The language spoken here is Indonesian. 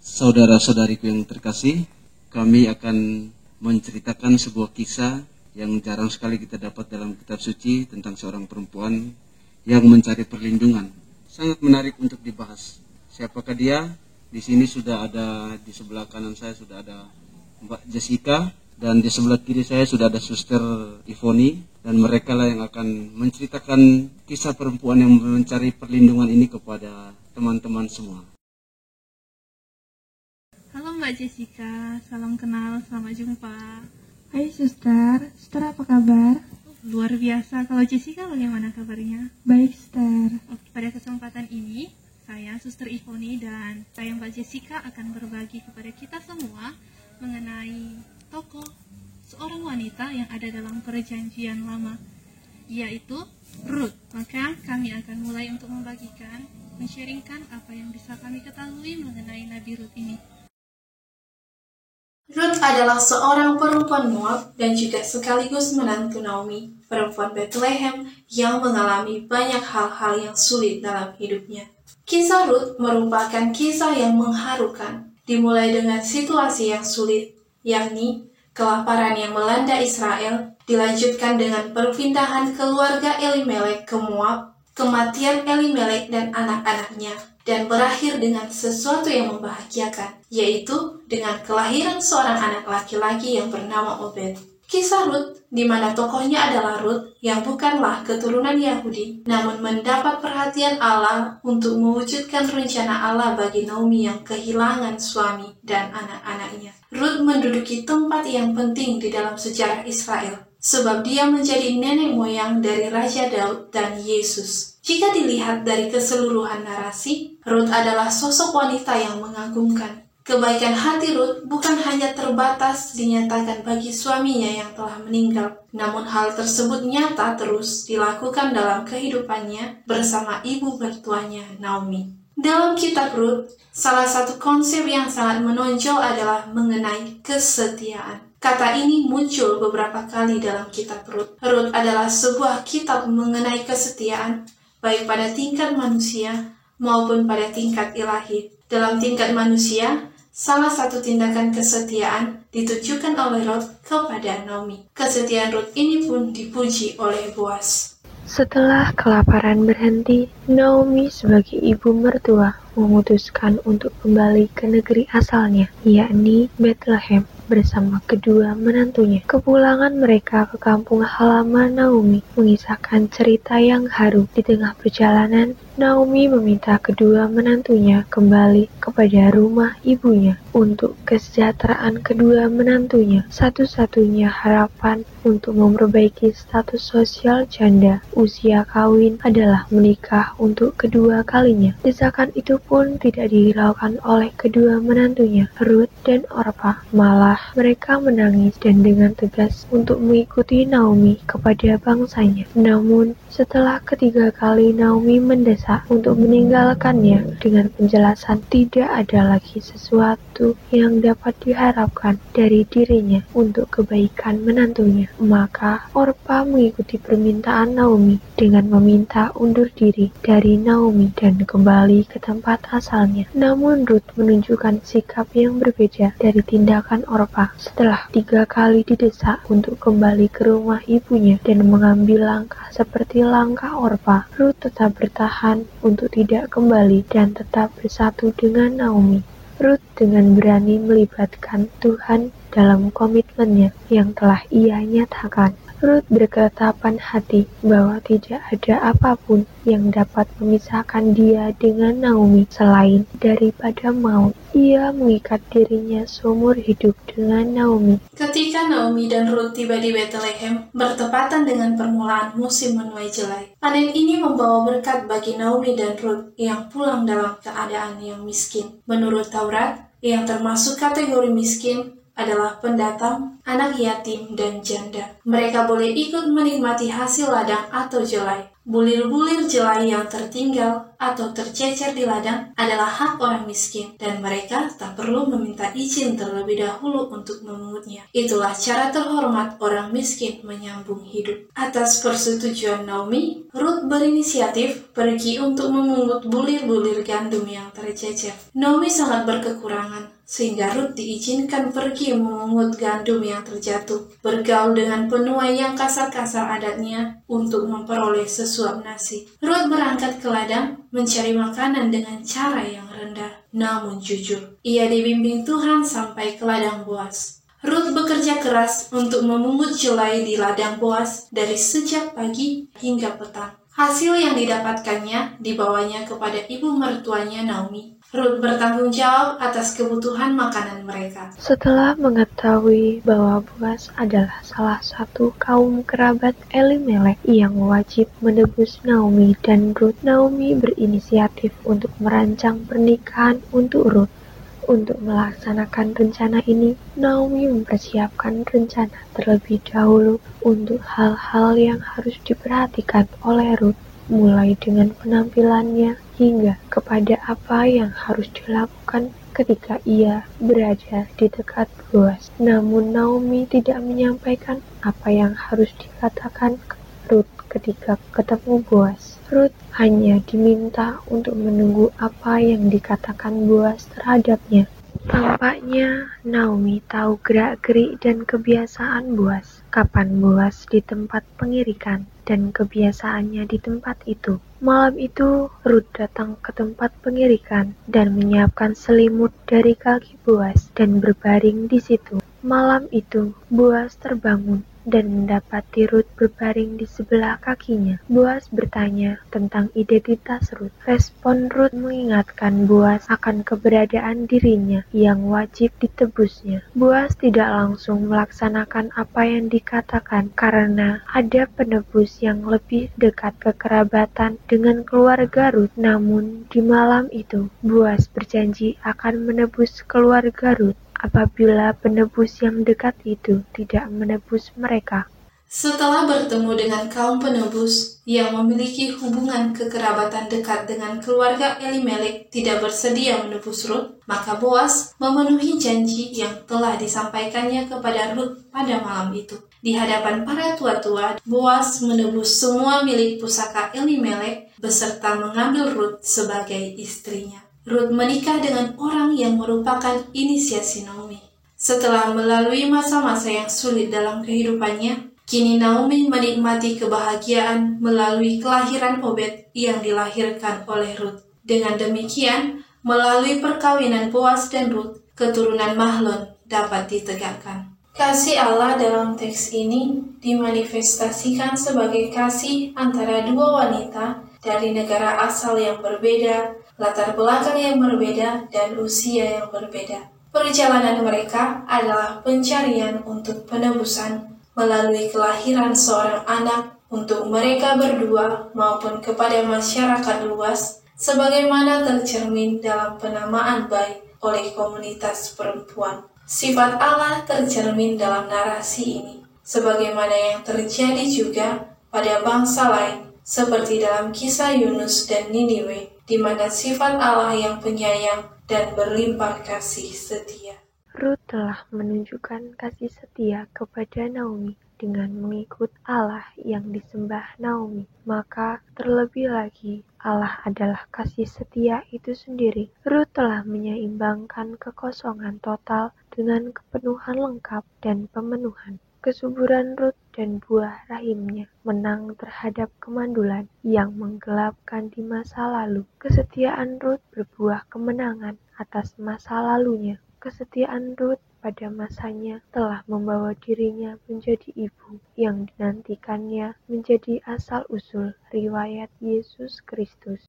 Saudara-saudariku yang terkasih, kami akan menceritakan sebuah kisah yang jarang sekali kita dapat dalam kitab suci tentang seorang perempuan yang mencari perlindungan. Sangat menarik untuk dibahas. Siapakah dia? Di sini sudah ada, di sebelah kanan saya sudah ada Mbak Jessica, dan di sebelah kiri saya sudah ada Suster Ivoni, dan mereka lah yang akan menceritakan kisah perempuan yang mencari perlindungan ini kepada teman-teman semua. Halo Mbak Jessica, salam kenal, selamat jumpa. Hai Suster apa kabar? Luar biasa, kalau Jessica bagaimana kabarnya? Baik Suster. Pada kesempatan ini, saya Suster Ivoni dan saya Mbak Jessica akan berbagi kepada kita semua mengenai tokoh seorang wanita yang ada dalam perjanjian lama, yaitu Ruth. Maka kami akan mulai untuk membagikan, men-sharingkan apa yang bisa kami ketahui mengenai Nabi Ruth ini. Ruth adalah seorang perempuan Moab dan juga sekaligus menantu Naomi, perempuan Bethlehem yang mengalami banyak hal-hal yang sulit dalam hidupnya. Kisah Ruth merupakan kisah yang mengharukan, dimulai dengan situasi yang sulit, yakni kelaparan yang melanda Israel, dilanjutkan dengan perpindahan keluarga Elimelek ke Moab, kematian Elimelek dan anak-anaknya, dan berakhir dengan sesuatu yang membahagiakan, yaitu dengan kelahiran seorang anak laki-laki yang bernama Obed. Kisah Ruth, di mana tokohnya adalah Ruth yang bukanlah keturunan Yahudi, namun mendapat perhatian Allah untuk mewujudkan rencana Allah bagi Naomi yang kehilangan suami dan anak-anaknya. Ruth menduduki tempat yang penting di dalam sejarah Israel, sebab dia menjadi nenek moyang dari Raja Daud dan Yesus. Jika dilihat dari keseluruhan narasi, Ruth adalah sosok wanita yang mengagumkan. Kebaikan hati Ruth bukan hanya terbatas dinyatakan bagi suaminya yang telah meninggal, namun hal tersebut nyata terus dilakukan dalam kehidupannya bersama ibu mertuanya Naomi. Dalam kitab Ruth, salah satu konsep yang sangat menonjol adalah mengenai kesetiaan. Kata ini muncul beberapa kali dalam kitab Ruth. Ruth adalah sebuah kitab mengenai kesetiaan, baik pada tingkat manusia maupun pada tingkat ilahi. Dalam tingkat manusia, salah satu tindakan kesetiaan ditujukan oleh Ruth kepada Naomi. Kesetiaan Ruth ini pun dipuji oleh Boaz. Setelah kelaparan berhenti, Naomi sebagai ibu mertua memutuskan untuk kembali ke negeri asalnya, yakni Bethlehem, bersama kedua menantunya. Kepulangan mereka ke kampung halaman Naomi mengisahkan cerita yang haru. Di tengah perjalanan, Naomi meminta kedua menantunya kembali kepada rumah ibunya untuk kesejahteraan kedua menantunya. Satu-satunya harapan untuk memperbaiki status sosial janda usia kawin adalah menikah untuk kedua kalinya. Desakan itu pun tidak dihiraukan oleh kedua menantunya, Ruth dan Orpa. Malah mereka menangis dan dengan tegas untuk mengikuti Naomi kepada bangsanya. Namun, setelah ketiga kali Naomi mendesak untuk meninggalkannya dengan penjelasan tidak ada lagi sesuatu yang dapat diharapkan dari dirinya untuk kebaikan menantunya, maka Orpa mengikuti permintaan Naomi dengan meminta undur diri dari Naomi dan kembali ke tempat asalnya. Namun Ruth menunjukkan sikap yang berbeda dari tindakan Orpa. Setelah 3 kali didesak untuk kembali ke rumah ibunya dan mengambil langkah seperti langkah Orpa, Ruth tetap bertahan untuk tidak kembali dan tetap bersatu dengan Naomi. Ruth dengan berani melibatkan Tuhan dalam komitmennya yang telah ia nyatakan. Ruth berketapan hati bahwa tidak ada apapun yang dapat memisahkan dia dengan Naomi selain daripada maut. Ia mengikat dirinya seumur hidup dengan Naomi. Ketika Naomi dan Ruth tiba di Bethlehem, bertepatan dengan permulaan musim menuai jelai. Panen ini membawa berkat bagi Naomi dan Ruth yang pulang dalam keadaan yang miskin. Menurut Taurat, yang termasuk kategori miskin adalah pendatang, anak yatim, dan janda. Mereka boleh ikut menikmati hasil ladang atau jelai. Bulir-bulir jelai yang tertinggal atau tercecer di ladang adalah hak orang miskin dan mereka tak perlu meminta izin terlebih dahulu untuk memungutnya. Itulah cara terhormat orang miskin menyambung hidup. Atas persetujuan Naomi, Ruth berinisiatif pergi untuk memungut bulir-bulir gandum yang tercecer. Naomi sangat berkekurangan, sehingga Ruth diizinkan pergi memungut gandum yang terjatuh, bergaul dengan penuai yang kasar-kasar adatnya untuk memperoleh sesuap nasi. Ruth berangkat ke ladang mencari makanan dengan cara yang rendah, namun jujur. Ia dibimbing Tuhan sampai ke ladang Boas. Ruth bekerja keras untuk memungut jelai di ladang Boas dari sejak pagi hingga petang. Hasil yang didapatkannya dibawanya kepada ibu mertuanya Naomi. Ruth bertanggung jawab atas kebutuhan makanan mereka. Setelah mengetahui bahwa Boas adalah salah satu kaum kerabat Elimelek yang wajib menebus Naomi dan Ruth, Naomi berinisiatif untuk merancang pernikahan untuk Ruth. Untuk melaksanakan rencana ini, Naomi mempersiapkan rencana terlebih dahulu untuk hal-hal yang harus diperhatikan oleh Ruth, mulai dengan penampilannya hingga kepada apa yang harus dilakukan ketika ia berada di dekat Boas. Namun Naomi tidak menyampaikan apa yang harus dikatakan ke Ruth ketika ketemu Boas. Ruth hanya diminta untuk menunggu apa yang dikatakan Boas terhadapnya. Tampaknya Naomi tahu gerak-gerik dan kebiasaan Boas, kapan Boas di tempat pengirikan dan kebiasaannya di tempat itu. Malam itu Ruth datang ke tempat pengirikan dan menyiapkan selimut dari kaki Boas dan berbaring di situ. Malam itu Boas terbangun dan mendapati Ruth berbaring di sebelah kakinya. Boas bertanya tentang identitas Ruth. Respon Ruth mengingatkan Boas akan keberadaan dirinya yang wajib ditebusnya. Boas tidak langsung melaksanakan apa yang dikatakan karena ada penebus yang lebih dekat kekerabatan dengan keluarga Ruth. Namun di malam itu Boas berjanji akan menebus keluarga Ruth apabila penebus yang dekat itu tidak menebus mereka. Setelah bertemu dengan kaum penebus yang memiliki hubungan kekerabatan dekat dengan keluarga Elimelek tidak bersedia menebus Ruth, maka Boas memenuhi janji yang telah disampaikannya kepada Ruth pada malam itu. Di hadapan para tua-tua, Boas menebus semua milik pusaka Elimelek beserta mengambil Ruth sebagai istrinya. Ruth menikah dengan orang yang merupakan inisiasi Naomi. Setelah melalui masa-masa yang sulit dalam kehidupannya, kini Naomi menikmati kebahagiaan melalui kelahiran Obed yang dilahirkan oleh Ruth. Dengan demikian, melalui perkawinan Boas dan Ruth, keturunan Mahlon dapat ditegakkan. Kasih Allah dalam teks ini dimanifestasikan sebagai kasih antara dua wanita dari negara asal yang berbeda, latar belakang yang berbeda, dan usia yang berbeda. Perjalanan mereka adalah pencarian untuk penebusan melalui kelahiran seorang anak untuk mereka berdua maupun kepada masyarakat luas, sebagaimana tercermin dalam penamaan baik oleh komunitas perempuan. Sifat Allah tercermin dalam narasi ini, sebagaimana yang terjadi juga pada bangsa lain, seperti dalam kisah Yunus dan Niniwe, di mana sifat Allah yang penyayang dan berlimpah kasih setia. Ruth telah menunjukkan kasih setia kepada Naomi dengan mengikut Allah yang disembah Naomi. Maka terlebih lagi Allah adalah kasih setia itu sendiri. Ruth telah menyeimbangkan kekosongan total dengan kepenuhan lengkap dan pemenuhan. Kesuburan Ruth dan buah rahimnya menang terhadap kemandulan yang menggelapkan di masa lalu. Kesetiaan Ruth berbuah kemenangan atas masa lalunya. Kesetiaan Ruth pada masanya telah membawa dirinya menjadi ibu yang dinantikannya menjadi asal-usul riwayat Yesus Kristus.